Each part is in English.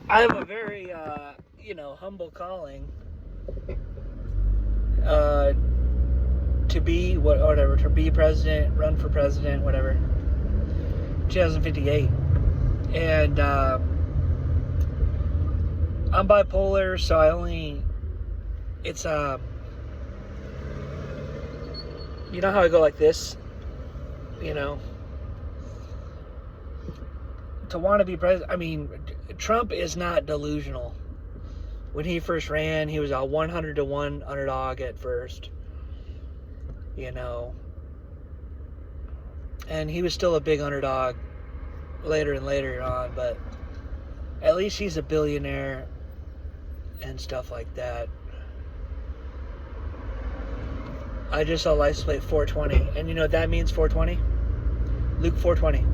I have a very, humble calling to be whatever, to be president, run for president, whatever. 2058, and I'm bipolar, so it's you know how I go like this, to want to be president. I mean, Trump is not delusional. When he first ran, he was a 100-1 underdog at first, and he was still a big underdog later and later on, but at least he's a billionaire and stuff like that. I just saw license plate 420, and you know what that means, 420? Luke 420.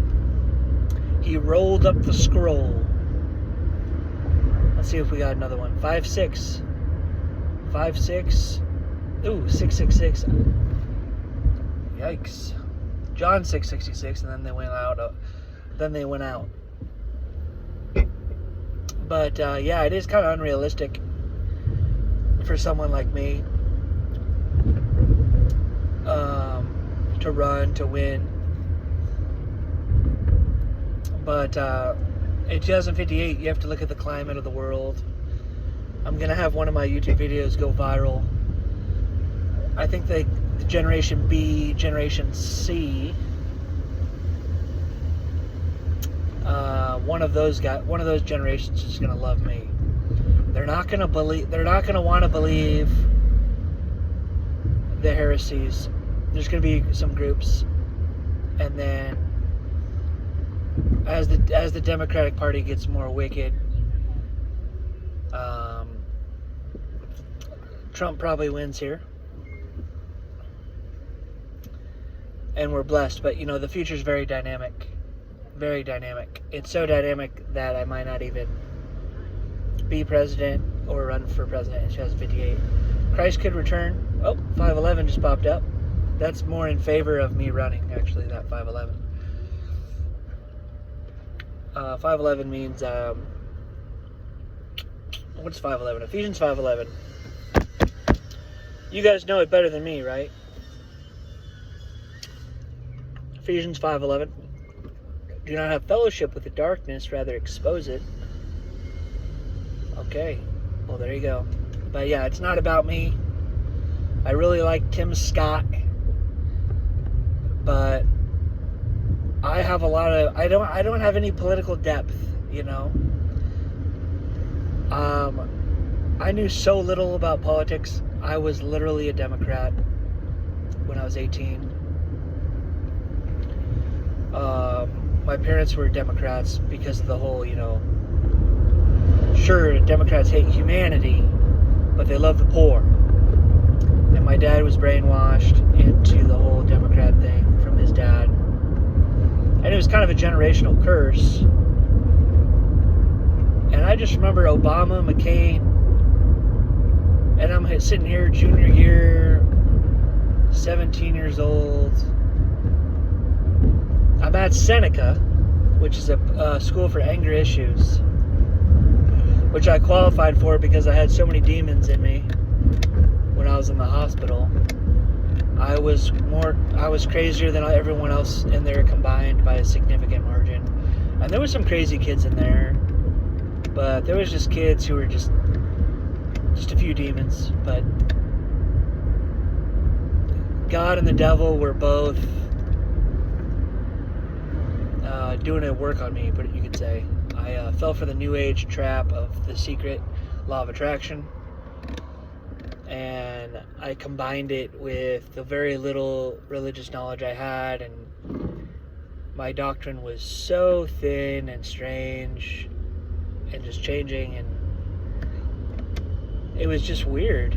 He rolled up the scroll. Let's see if we got another one. 5-6. 5-6. Ooh, 666. Yikes. John 666, and then they went out. But yeah, it is kind of unrealistic for someone like me to run, to win. But in 2058, you have to look at the climate of the world. I'm going to have one of my YouTube videos go viral. I think the Generation B, Generation C, one of those generations is going to love me. They're not going to want to believe the heresies. There's going to be some groups, and then as the Democratic Party gets more wicked, Trump probably wins here, and we're blessed. But the future is very dynamic, very dynamic. It's so dynamic that I might not even be president or run for president in 2058. Christ could return. Oh, 511 just popped up. That's more in favor of me running, actually, that 511. 511 means, what's 511? Ephesians 5:11. You guys know it better than me, right? Ephesians 5:11. Do not have fellowship with the darkness, rather expose it. Okay, well, there you go. But yeah, it's not about me. I really like Tim Scott, but I have I don't have any political depth, I knew so little about politics. I was literally a Democrat when I was 18. My parents were Democrats because of the whole, sure, Democrats hate humanity, but they love the poor. And my dad was brainwashed into the whole Democrat thing from his dad. And it was kind of a generational curse. And I just remember Obama, McCain, and I'm sitting here, junior year, 17 years old. I'm at Seneca, which is a school for anger issues, which I qualified for because I had so many demons in me when I was in the hospital. I was crazier than everyone else in there combined by a significant margin. And there was some crazy kids in there, but there was just kids who were just a few demons. But God and the devil were both doing a work on me, but you could say. I fell for the new age trap of the secret law of attraction, and I combined it with the very little religious knowledge I had, and my doctrine was so thin and strange and just changing, and it was just weird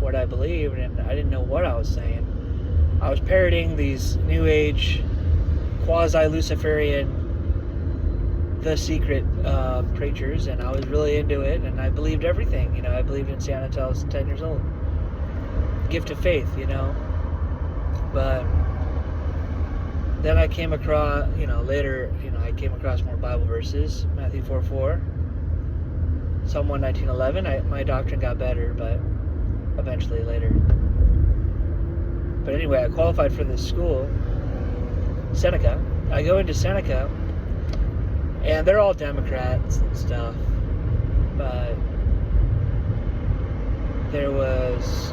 what I believed, and I didn't know what I was saying. I was parroting these new age quasi-Luciferian The Secret preachers, and I was really into it, and I believed everything. I believed in Santa until I was 10 years old. Gift of faith, But then I came across, later, I came across more Bible verses. Matthew 4:4. Psalm 119:11. My doctrine got better, but eventually later. But anyway, I qualified for this school, Seneca. I go into Seneca, and they're all Democrats and stuff, but there was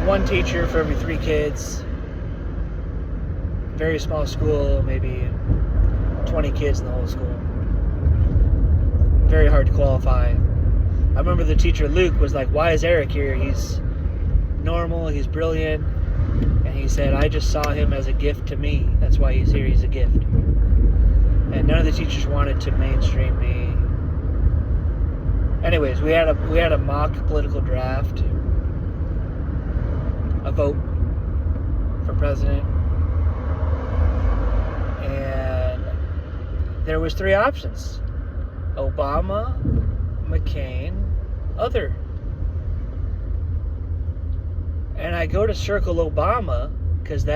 one teacher for every 3 kids. Very small school, maybe 20 kids in the whole school. Very hard to qualify. I remember the teacher, Luke, was like, why is Eric here? He's normal, he's brilliant. And he said, I just saw him as a gift to me. That's why he's here, he's a gift. And none of the teachers wanted to mainstream me. Anyways, we had a mock political draft. A vote for president. And there was 3 options. Obama, McCain, other. And I go to circle Obama, because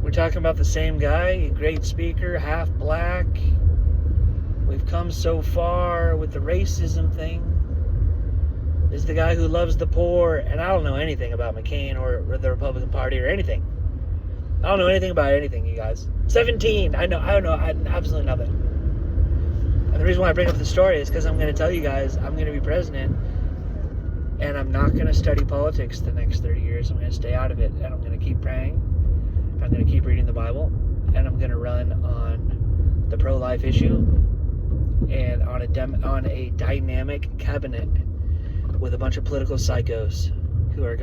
we're talking about the same guy, great speaker, half black. We've come so far with the racism thing. This is the guy who loves the poor, and I don't know anything about McCain or the Republican Party or anything. I don't know anything about anything, you guys. 17, I know absolutely nothing. And the reason why I bring up the story is because I'm going to tell you guys I'm going to be president, and I'm not going to study politics the next 30 years. I'm going to stay out of it, and I'm going to keep praying. I'm going to keep reading the Bible, and I'm going to run on the pro-life issue and on a dynamic cabinet with a bunch of political psychos who are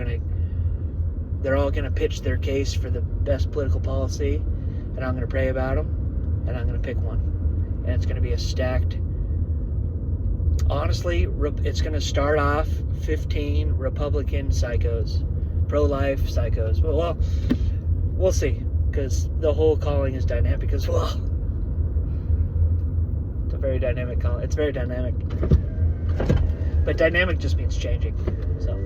they're all going to pitch their case for the best political policy, and I'm going to pray about them, and I'm going to pick one. And it's going to be a stacked, honestly, it's going to start off 15 Republican psychos, pro-life psychos. Well, we'll see, because the whole calling is dynamic, because, well, it's a very dynamic calling. It's very dynamic. But dynamic just means changing. So,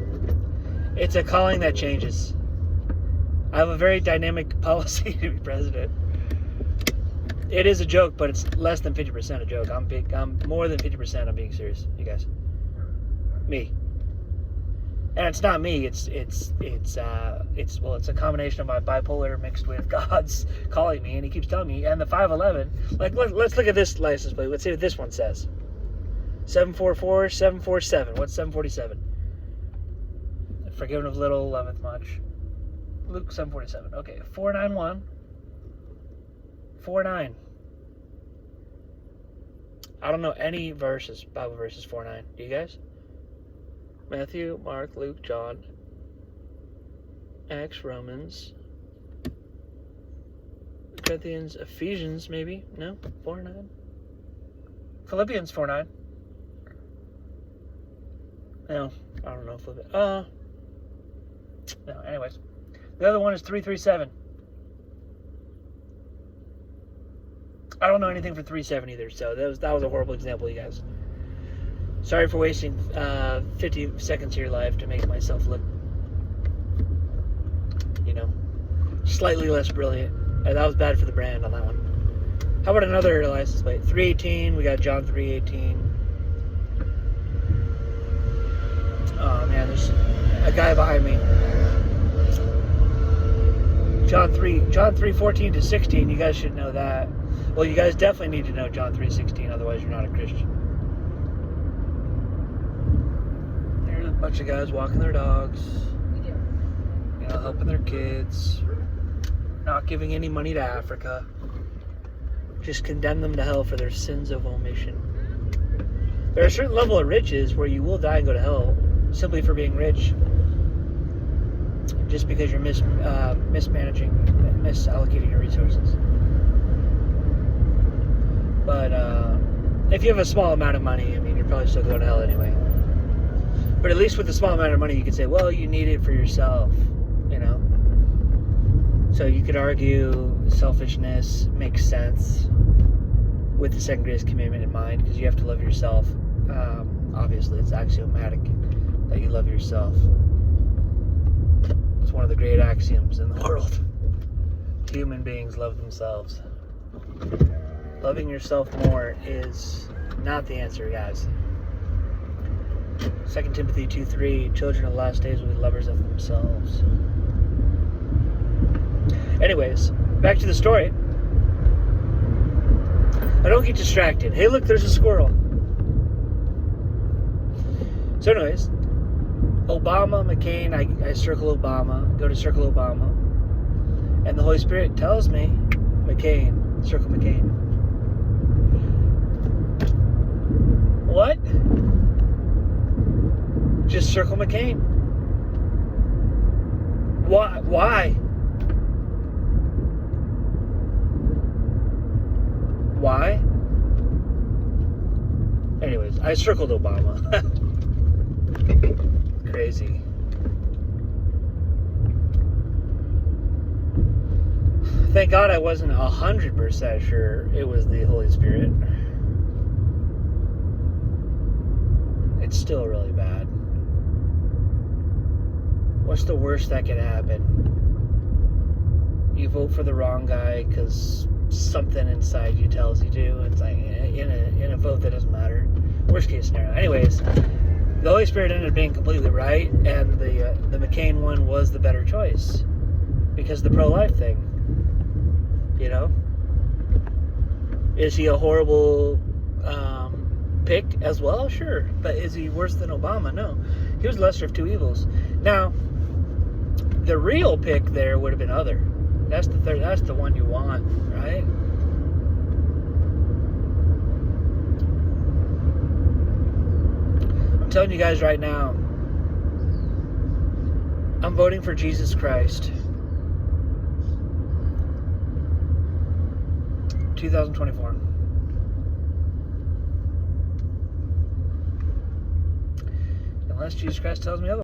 it's a calling that changes. I have a very dynamic policy to be president. It is a joke, but it's less than 50% a joke. I'm more than 50% I'm being serious, you guys. Me. And it's not me, it's a combination of my bipolar mixed with God's calling me, and he keeps telling me, and the 511, like, let's look at this license plate. Let's see what this one says. 744, 747. What's 747? Forgiven of little, loveth much. Luke 747. Okay, 491. 49. I don't know any Bible verses 49. Do you guys? Matthew, Mark, Luke, John, Acts, Romans, Corinthians, Ephesians, maybe? No? 4:9? Philippians 4:9. No, I don't know. No, anyways. The other one is 337. I don't know anything for 3:7 either, so that was a horrible example, you guys. Sorry for wasting 50 seconds of your life to make myself look, slightly less brilliant. That was bad for the brand on that one. How about another license plate? 318. We got John 3:18. Oh man, there's a guy behind me. John 3:14 to 16. You guys should know that. Well, you guys definitely need to know John 3:16, otherwise you're not a Christian. There's a bunch of guys walking their dogs, helping their kids, not giving any money to Africa. Just condemn them to hell for their sins of omission. There are a certain level of riches where you will die and go to hell simply for being rich, just because you're mismanaging, misallocating your resources. But if you have a small amount of money, you're probably still going to hell anyway. But at least with a small amount of money, you could say, well, you need it for yourself, So you could argue selfishness makes sense with the second greatest commandment in mind, because you have to love yourself. Obviously, it's axiomatic that you love yourself. It's one of the great axioms in the world. Human beings love themselves. Loving yourself more is not the answer, guys. 2 Timothy 2:3, children of the last days will be lovers of themselves. Anyways, back to the story. I don't get distracted. Hey, look, there's a squirrel. So anyways, Obama, McCain, I circle Obama, go to circle Obama, and the Holy Spirit tells me, McCain, circle McCain. What? Just circle McCain. Why? Why? Anyways, I circled Obama. Crazy. Thank God I wasn't 100% sure it was the Holy Spirit. It's still really bad. What's the worst that could happen? You vote for the wrong guy because something inside you tells you to. It's like in a vote that doesn't matter. Worst case scenario. Anyways, the Holy Spirit ended up being completely right, and the McCain one was the better choice because the pro-life thing. You know, is he a horrible pick as well? Sure, but is he worse than Obama? No, he was lesser of two evils. Now, the real pick there would have been other. That's the third. That's the one you want, right? I'm telling you guys right now, I'm voting for Jesus Christ. 2024. Unless Jesus Christ tells me otherwise.